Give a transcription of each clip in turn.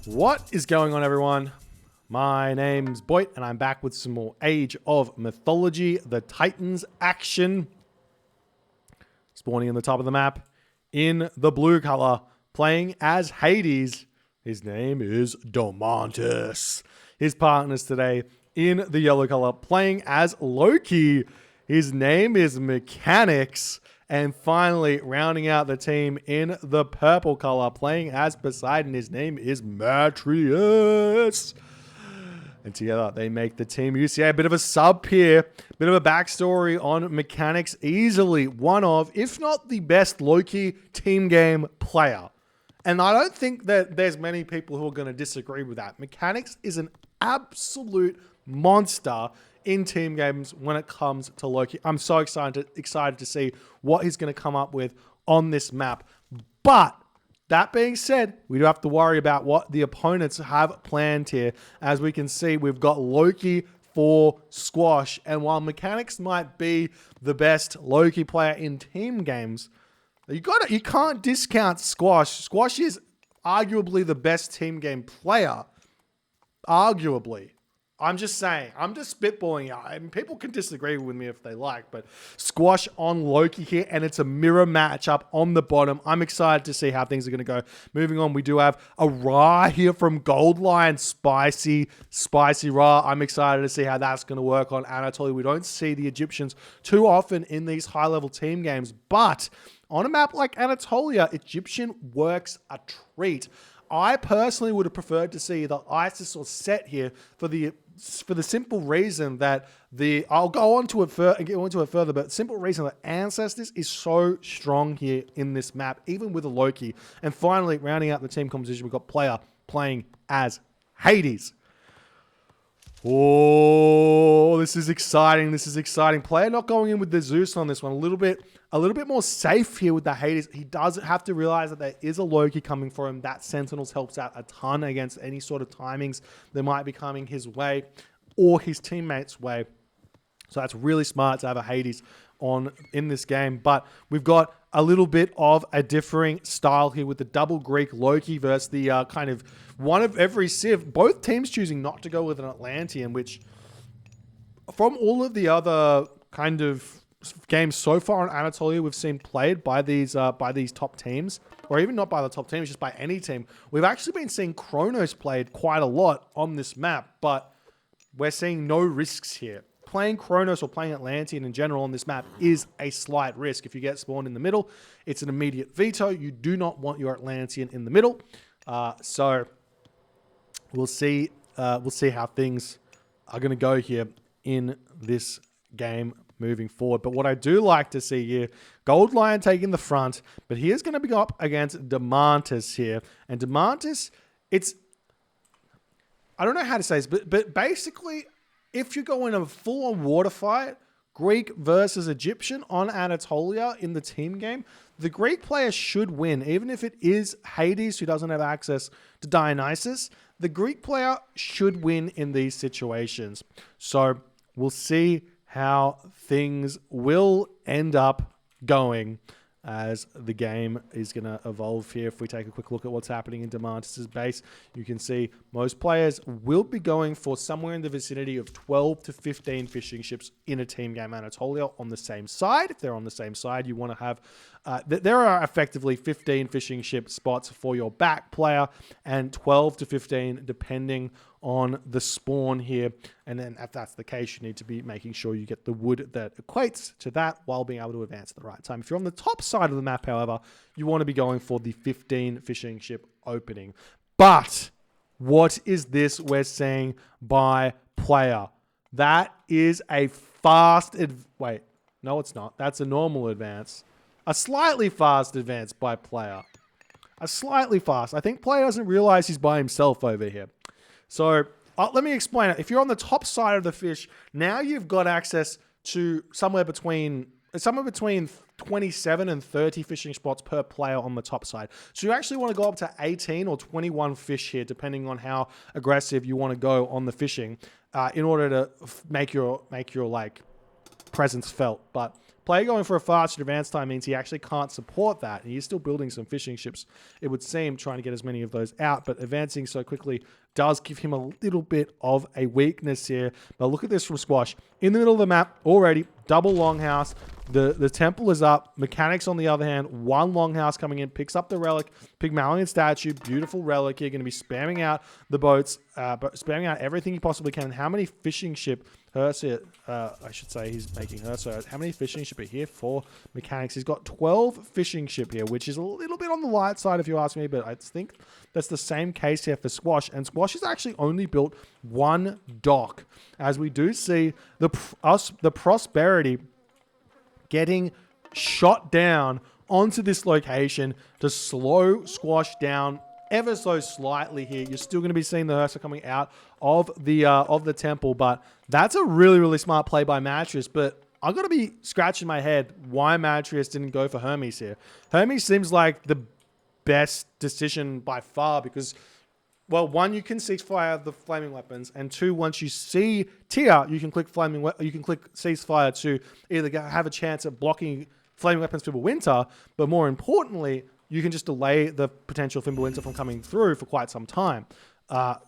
What is going on, everyone? My name's Boit, and I'm back with some more Age of Mythology, the Titans action. Spawning in the top of the map in the blue color, playing as Hades. His name is Domantis. His partners today in the yellow color, playing as Loki. His name is Mechanics. And finally, rounding out the team in the purple color, playing as Poseidon. His name is Matrius. And together, they make the team UCA. A bit of a sub here. Bit of a backstory on Mechanics. Easily one of, if not the best Loki team game player. And I don't think that there's many people who are going to disagree with that. Mechanics is an absolute monster in team games when it comes to Loki. I'm so excited to see what he's going to come up with on this map. But that being said, we do have to worry about what the opponents have planned here. As we can see, we've got Loki for Squash. And while Mechanics might be the best Loki player in team games, you can't discount Squash. Squash is arguably the best team game player. Arguably. I'm just saying. I'm just spitballing out. I mean, people can disagree with me if they like, but Squash on Loki here, and it's a mirror matchup on the bottom. I'm excited to see how things are going to go. Moving on, we do have a Ra here from Gold Lion. Spicy Ra. I'm excited to see how that's going to work on Anatolia. We don't see the Egyptians too often in these high-level team games, but on a map like Anatolia, Egyptian works a treat. I personally would have preferred to see the Isis or Set here for the simple reason that I'll go into it further, but the simple reason that Ancestors is so strong here in this map, even with a Loki. And finally, rounding out the team composition, we've got Player playing as Hades. Oh, this is exciting. This is exciting. Player not going in with the Zeus on this one. A little bit more safe here with the Hades. He does have to realize that there is a Loki coming for him. That Sentinels helps out a ton against any sort of timings that might be coming his way or his teammates' way. So that's really smart to have a Hades on in this game. But we've got a little bit of a differing style here with the double Greek Loki versus the kind of one of every civ. Both teams choosing not to go with an Atlantean, which from all of the other kind of games so far in Anatolia we've seen played by these top teams, or even not by the top teams, just by any team. We've actually been seeing Kronos played quite a lot on this map, but we're seeing no risks here. Playing Kronos or playing Atlantean in general on this map is a slight risk. If you get spawned in the middle, it's an immediate veto. You do not want your Atlantean in the middle. So we'll see how things are going to go here in this game moving forward. But what I do like to see here, Gold Lion taking the front, but he is going to be up against Domantis here. And Domantis, I don't know how to say this, but basically, if you go in a full-on water fight, Greek versus Egyptian on Anatolia in the team game, the Greek player should win. Even if it is Hades who doesn't have access to Dionysus, the Greek player should win in these situations. So we'll see how things will end up going as the game is going to evolve here. If we take a quick look at what's happening in Domantis' base, you can see most players will be going for somewhere in the vicinity of 12 to 15 fishing ships in a team game Anatolia on the same side. If they're on the same side, you want to have... there are effectively 15 fishing ship spots for your back player and 12 to 15 depending on the spawn here. And then if that's the case, you need to be making sure you get the wood that equates to that while being able to advance at the right time. If you're on the top side of the map, however, you want to be going for the 15 fishing ship opening. But what is this we're seeing by Player? That is a fast... Wait, no, it's not. That's a normal advance. A slightly fast advance by Player. A slightly fast. I think Player doesn't realize he's by himself over here. So let me explain it. If you're on the top side of the fish, now you've got access to somewhere between 27 and 30 fishing spots per player on the top side. So you actually want to go up to 18 or 21 fish here, depending on how aggressive you want to go on the fishing, in order to make your like presence felt. But player going for a faster advance time means he actually can't support that. And he's still building some fishing ships, it would seem, trying to get as many of those out. But advancing so quickly does give him a little bit of a weakness here. But look at this from Squash. In the middle of the map already, double longhouse. The temple is up. Mechanics, on the other hand, one longhouse coming in, picks up the relic, Pygmalion statue, beautiful relic here. Going to be spamming out the boats, but spamming out everything he possibly can. How many fishing ship Hersa, I should say he's making Hersa. How many fishing ship are here for Mechanics? He's got 12 fishing ship here, which is a little bit on the light side if you ask me, but I think that's the same case here for Squash. And Squash has actually only built one dock, as we do see the Prosperity getting shot down onto this location to slow Squash down ever so slightly here. You're still going to be seeing the Hersa coming out of the temple, but that's a really, really smart play by Matris. But I've got to be scratching my head why Matris didn't go for Hermes here. Hermes seems like the best decision by far because, well, one, you can ceasefire the flaming weapons, and two, once you see Tia, you can click ceasefire to either have a chance at blocking flaming weapons Fimbulwinter, but more importantly, you can just delay the potential Fimbulwinter from coming through for quite some time.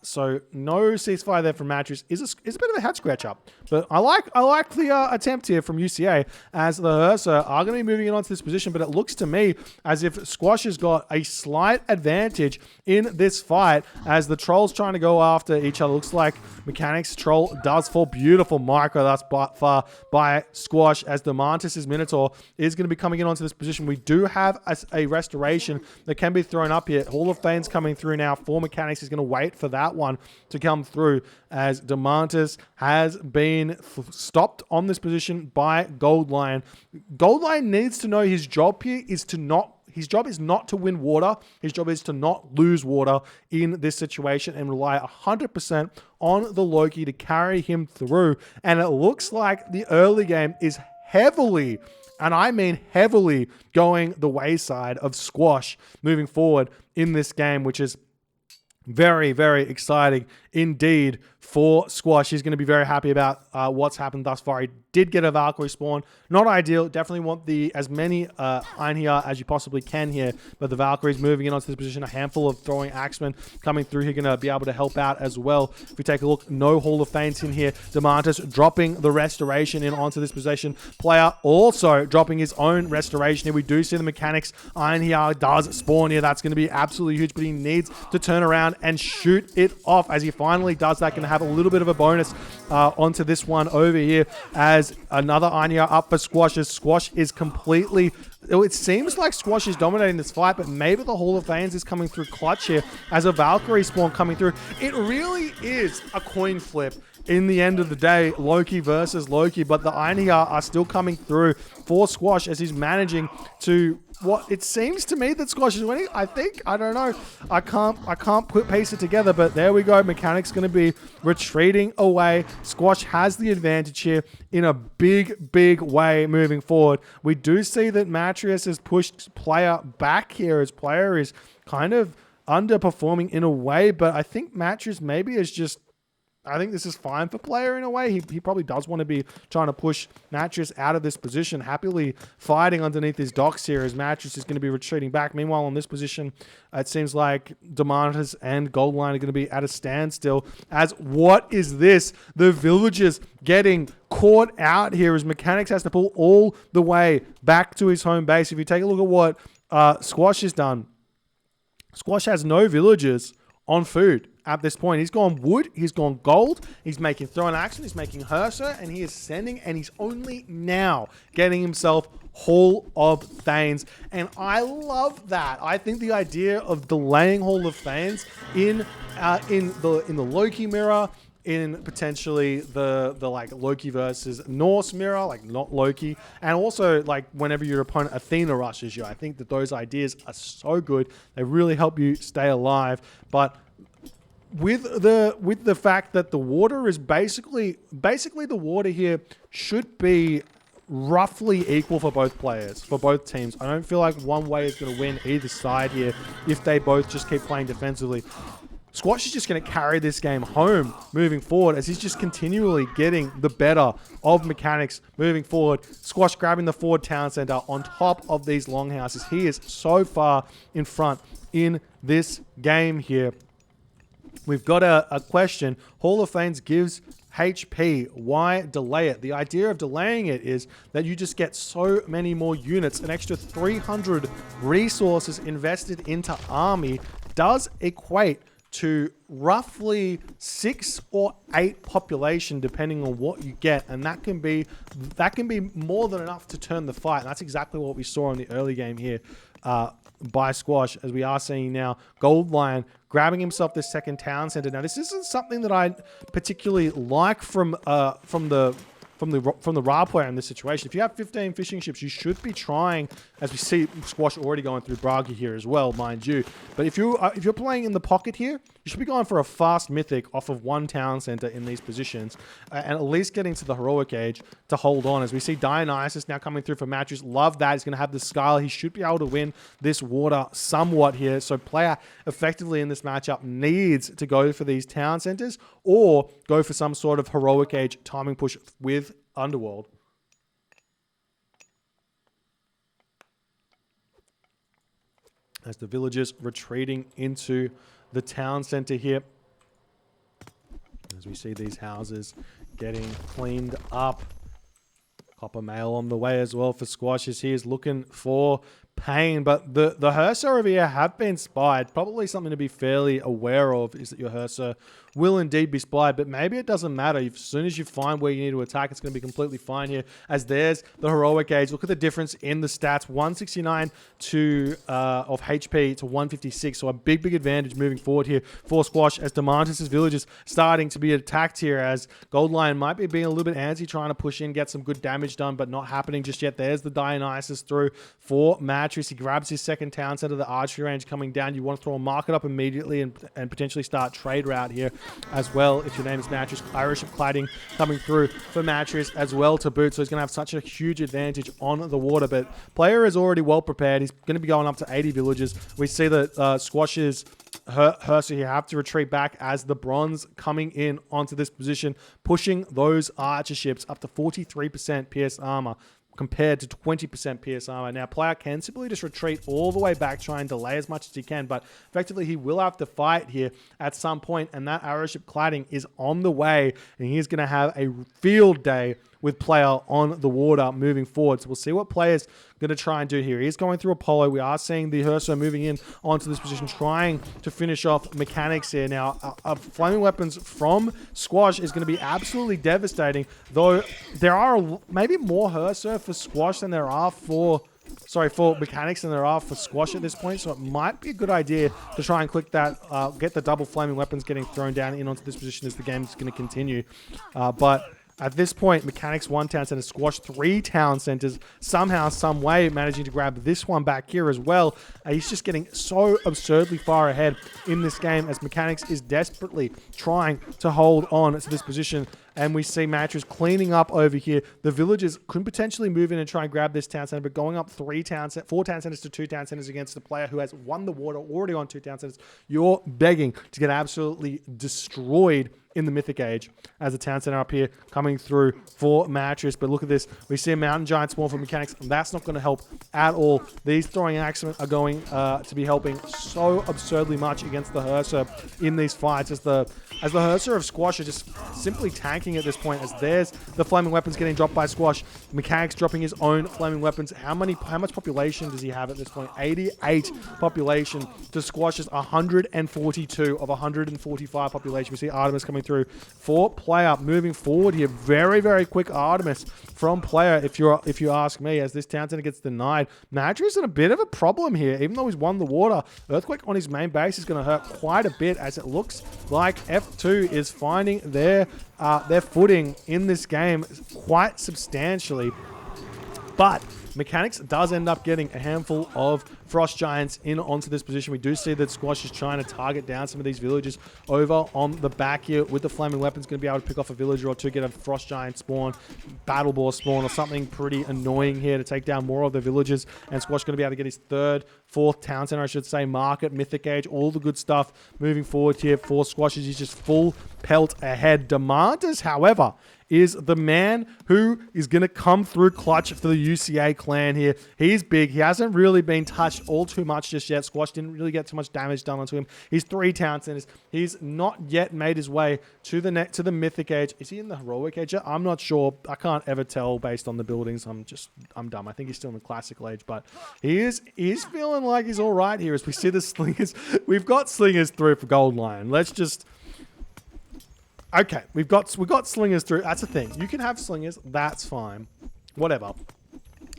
So no ceasefire there from Matris is a bit of a head scratcher, but I like the attempt here from UCA, as the Hersa are going to be moving in onto this position. But it looks to me as if Squash has got a slight advantage in this fight, as the trolls trying to go after each other. Looks like Mechanics troll does fall. Beautiful micro thus far by Squash, as the Mantis' Minotaur is going to be coming in onto this position. We do have a restoration that can be thrown up here. Hall of Fame's coming through now for Mechanics. He's going to wait for that one to come through, as Demantis has been stopped on this position by Goldline. Goldline needs to know his job here is to not His job is not to win water. His job is to not lose water in this situation and rely 100% on the Loki to carry him through. And it looks like the early game is heavily, and I mean heavily, going the wayside of Squash moving forward in this game, which is very, very exciting indeed for Squash. He's going to be very happy about what's happened thus far. He did get a Valkyrie spawn. Not ideal. Definitely want as many Einherjar as you possibly can here. But the Valkyrie's moving in onto this position. A handful of throwing axemen coming through here, going to be able to help out as well. If we take a look, no Hall of Fames in here. Demantis dropping the restoration in onto this position. Player also dropping his own restoration here. We do see the Mechanics. Einherjar does spawn here. That's going to be absolutely huge, but he needs to turn around and shoot it off. As he finally does that, going to have a little bit of a bonus onto this one over here, as another Einherjar up for Squash. As Squash is completely... It seems like Squash is dominating this fight, but maybe the Hall of Fames is coming through clutch here as a Valkyrie spawn coming through. It really is a coin flip in the end of the day, Loki versus Loki, but the Einherjar are still coming through for Squash as he's managing to... What it seems to me that Squash is winning. I think, I don't know. I can't piece it together, but there we go. Mechanics going to be retreating away. Squash has the advantage here in a big, big way moving forward. We do see that Matrius has pushed player back here, as player is kind of underperforming in a way, but I think Matrius maybe is just... I think this is fine for player in a way. He probably does want to be trying to push Matris out of this position, happily fighting underneath his docks here, as Matris is going to be retreating back. Meanwhile, on this position, it seems like Demantis and Goldline are going to be at a standstill. As what is this? The villagers getting caught out here, as Mechanics has to pull all the way back to his home base. If you take a look at what Squash has done, Squash has no villagers on food at this point. He's gone wood, he's gone gold, he's making throwing action, he's making Hersa, and he is sending, and he's only now getting himself Hall of Thanes. And I love that. I think the idea of delaying Hall of Thanes in the Loki mirror, in potentially the like Loki versus Norse mirror, like not Loki, and also like whenever your opponent Athena rushes you, I think that those ideas are so good. They really help you stay alive. But with the fact that the water is basically the water here should be roughly equal for both players, for both teams. I don't feel like one way is going to win either side here if they both just keep playing defensively. Squash is just going to carry this game home moving forward as he's just continually getting the better of Mechanics moving forward. Squash grabbing the forward town center on top of these longhouses. He is so far in front in this game here. We've got a question. Hall of Fames gives HP. Why delay it? The idea of delaying it is that you just get so many more units. An extra 300 resources invested into army does equate to roughly 6 or 8 population, depending on what you get, and that can be more than enough to turn the fight. And that's exactly what we saw in the early game here by Squash, as we are seeing now Gold Lion grabbing himself this second town center. Now, this isn't something that I particularly like from the Ra player in this situation. If you have 15 fishing ships, you should be trying, as we see Squash already going through Braga here as well, mind you. But if you're playing in the pocket here, you should be going for a fast mythic off of one town center in these positions, and at least getting to the heroic age to hold on. As we see Dionysus now coming through for Matthews. Love that. He's going to have the Skylar. He should be able to win this water somewhat here. So player effectively in this matchup needs to go for these town centers or go for some sort of heroic age timing push with Underworld. As the villagers retreating into the town center here. As we see these houses getting cleaned up. Copper mail on the way as well for Squash as he is looking for pain. But the Hersa over here have been spied. Probably something to be fairly aware of is that your Hersa will indeed be spied, but maybe it doesn't matter. As soon as you find where you need to attack, it's going to be completely fine here. As there's the heroic age. Look at the difference in the stats. 169 of HP to 156. So a big advantage moving forward here for Squash as Demantis' villagers starting to be attacked here, as Gold Lion might be being a little bit antsy, trying to push in, get some good damage done, but not happening just yet. There's the Dionysus through for Matris. He grabs his second town center, the archery range coming down. You want to throw a market up immediately and potentially start trade route here as well. If your name is Matris, Irish of Cladding coming through for Matris as well to boot. So he's going to have such a huge advantage on the water, but player is already well prepared. He's going to be going up to 80 villages. We see that Squash's Hersa here have to retreat back as the bronze coming in onto this position, pushing those archer ships up to 43% PS armor compared to 20% PS armor. Now, player can simply just retreat all the way back, try and delay as much as he can, but effectively he will have to fight here at some point, and that arrow ship cladding is on the way, and he's going to have a field day with player on the water moving forward. So we'll see what player's going to try and do here. He's going through Apollo. We are seeing the Hersa moving in onto this position, trying to finish off Mechanics here. Now, flaming weapons from Squash is going to be absolutely devastating, though there are maybe more Hersa for Squash than there are for Mechanics than there are for Squash at this point. So it might be a good idea to try and click that, get the double flaming weapons getting thrown down in onto this position as the game's going to continue. But at this point, Mechanics 1 town center, Squash 3 town centers, somehow, some way managing to grab this one back here as well. He's just getting so absurdly far ahead in this game as Mechanics is desperately trying to hold on to this position. And we see Mattress cleaning up over here. The villagers could potentially move in and try and grab this town center, but going up 4 town centers to 2 town centers against a player who has won the water already on 2 town centers, you're begging to get absolutely destroyed in the Mythic Age as a town center up here coming through for Mattress. But look at this. We see a Mountain Giant Swarm for Mechanics, and that's not going to help at all. These throwing axemen are going to be helping so absurdly much against the Hersa in these fights, as the Hersa of Squash are just simply tanking at this point, as there's the flaming weapons getting dropped by Squash. Mechanics dropping his own flaming weapons. How much population does he have at this point? 88 population to Squash's 142 of 145 population. We see Artemis coming through for player moving forward here. Very quick Artemis from player, if you ask me, as this town center gets denied. Madri is in a bit of a problem here, even though he's won the water. Earthquake on his main base is going to hurt quite a bit, as it looks like F2 is finding their footing in this game quite substantially. But Mechanics does end up getting a handful of Frost Giants in onto this position. We do see that Squash is trying to target down some of these villagers over on the back here with the flaming weapons. Going to be able to pick off a villager or two, get a Frost Giant spawn, Battle Boar spawn, or something pretty annoying here to take down more of the villagers. And Squash going to be able to get his third, fourth town center, I should say, market, mythic age, all the good stuff moving forward here for Squash. He's just full pelt ahead. Demantis, however, is the man who is going to come through clutch for the UCA clan here. He's big. He hasn't really been touched all too much just yet. Squash didn't really get too much damage done onto him. He's 3 town centers. He's not yet made his way to the mythic age. Is he in the heroic age yet? I'm not sure. I can't ever tell based on the buildings. I'm dumb. I think he's still in the classical age, but he's feeling like he's all right here as we see the slingers. We've got slingers through for Gold Lion. Let's just... Okay, we got slingers through. That's the thing. You can have slingers. That's fine. Whatever.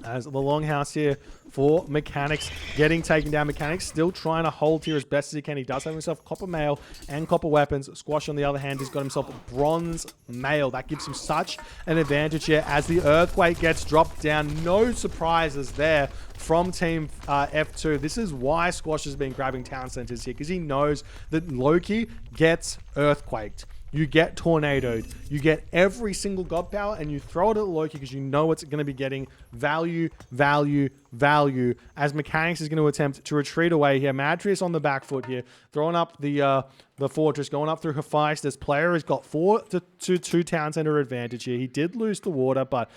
As the longhouse here for Mechanics getting taken down. Mechanics still trying to hold here as best as he can. He does have himself copper mail and copper weapons. Squash, on the other hand, has got himself bronze mail. That gives him such an advantage here as the earthquake gets dropped down. No surprises there from Team F2. This is why Squash has been grabbing town centers here, because he knows that Loki gets earthquaked. You get tornadoed. You get every single god power, and you throw it at Loki because you know it's going to be getting value, value, value. As Mechanics is going to attempt to retreat away here. Madrius on the back foot here, throwing up the fortress, going up through Hephaestus. Player has got 4-2 town center advantage here. He did lose the water, but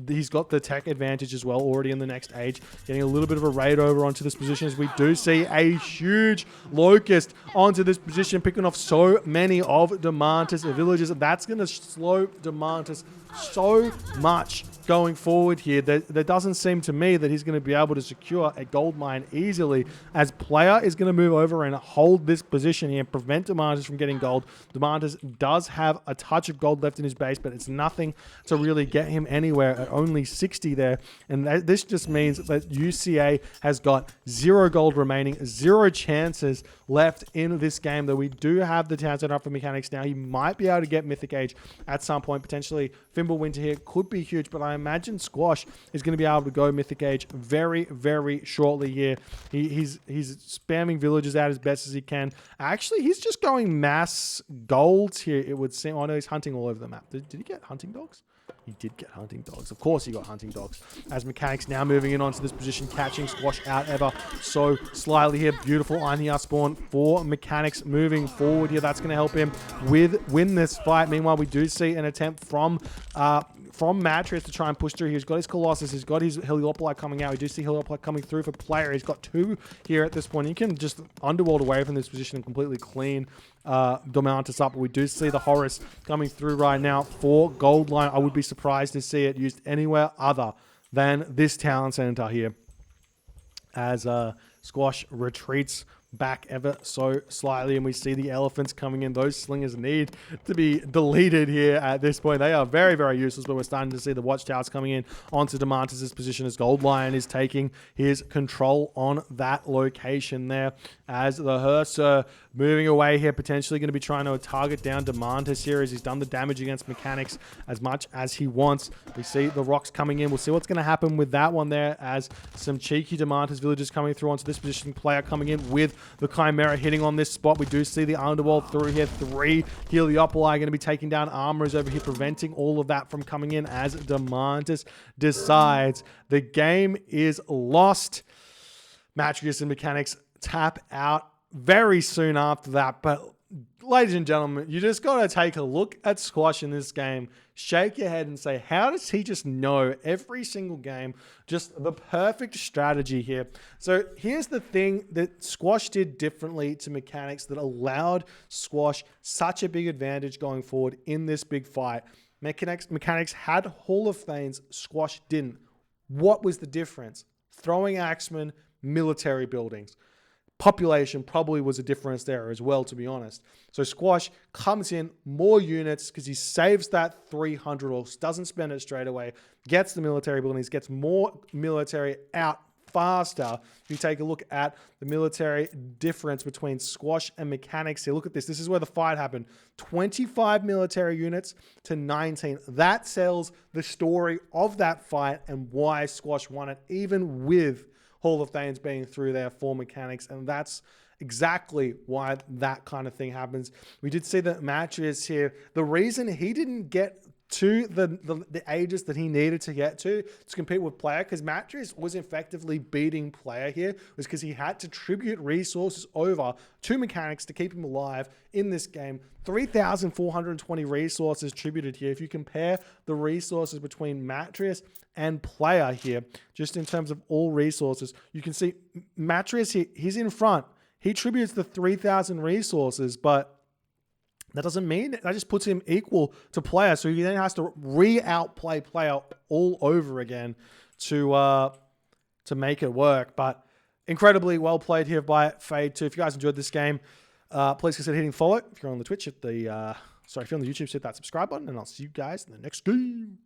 he's got the tech advantage as well already in the next age. Getting a little bit of a raid over onto this position as we do see a huge Locust onto this position, picking off so many of Demantis villagers. That's going to slow Demantis so much going forward here. There doesn't seem to me that he's going to be able to secure a gold mine easily, as player is going to move over and hold this position here and prevent Demantis from getting gold. Demantis does have a touch of gold left in his base, but it's nothing to really get him anywhere at only 60 there. And this just means that UCA has got 0 gold remaining, 0 chances left in this game, though we do have the town center up for Mechanics now. He might be able to get mythic age at some point, potentially. Fimbulwinter here could be huge, but I imagine Squash is going to be able to go mythic age very, very shortly here. He's spamming villagers out as best as he can. Actually, he's just going mass golds here, it would seem. Oh no, he's hunting all over the map. Did he get hunting dogs? He did get hunting dogs. Of course he got hunting dogs. As Mechanics now moving in onto this position, catching Squash out ever so slightly here. Beautiful Einhia spawn for Mechanics moving forward here. That's going to help him win this fight. Meanwhile, we do see an attempt from Matris to try and push through. He's got his Colossus. He's got his Heliopoli coming out. We do see Heliopoli coming through for player. He's got 2 here at this point. He can just underworld away from this position and completely clean Demantis up. But we do see the Horus coming through right now for Gold Line. I would be surprised to see it used anywhere other than this town center here, as Squash retreats back ever so slightly, and we see the elephants coming in. Those slingers need to be deleted here at this point. They are very, very useless, but we're starting to see the watchtowers coming in onto Demantis' position as Gold Lion is taking his control on that location there, as the Hersa moving away here, potentially going to be trying to target down Demantis here as he's done the damage against Mechanics as much as he wants. We see the rocks coming in. We'll see what's going to happen with that one there, as some cheeky Demantis villagers coming through onto this position. Player coming in with the Chimera hitting on this spot. We do see the Underworld through here. 3 Heliopoli going to be taking down armorers over here, preventing all of that from coming in as Demantis decides the game is lost. Matrius and Mechanics tap out very soon after that. But ladies and gentlemen, you just got to take a look at Squash in this game, shake your head and say, how does he just know every single game, just the perfect strategy here? So here's the thing that Squash did differently to Mechanics that allowed Squash such a big advantage going forward in this big fight. Mechanics had Hall of Thanes, Squash didn't. What was the difference? Throwing axemen, military buildings. Population probably was a difference there as well, to be honest. So Squash comes in, more units, because he saves that 300 or doesn't spend it straight away, gets the military buildings, gets more military out faster. If you take a look at the military difference between squash and mechanics here, look at this. This is where the fight happened. 25 military units to 19. That tells the story of that fight and why squash won it, even with Hall of Thanes being through there for mechanics. And that's exactly why that kind of thing happens. We did see that Matches here, the reason he didn't get to the ages that he needed to get to compete with Player, because Matches was effectively beating Player here, was because he had to tribute resources over to mechanics to keep him alive in this game. 3,420 resources tributed here. If you compare the resources between Matches and Player here, just in terms of all resources, you can see Matches here, he's in front. He tributes the 3,000 resources, but that doesn't mean that just puts him equal to Player. So he then has to outplay Player all over again to make it work. But incredibly well played here by Fade 2. If you guys enjoyed this game, please consider hitting follow. If you're on the Twitch, if you're on the YouTube, hit that subscribe button, and I'll see you guys in the next game.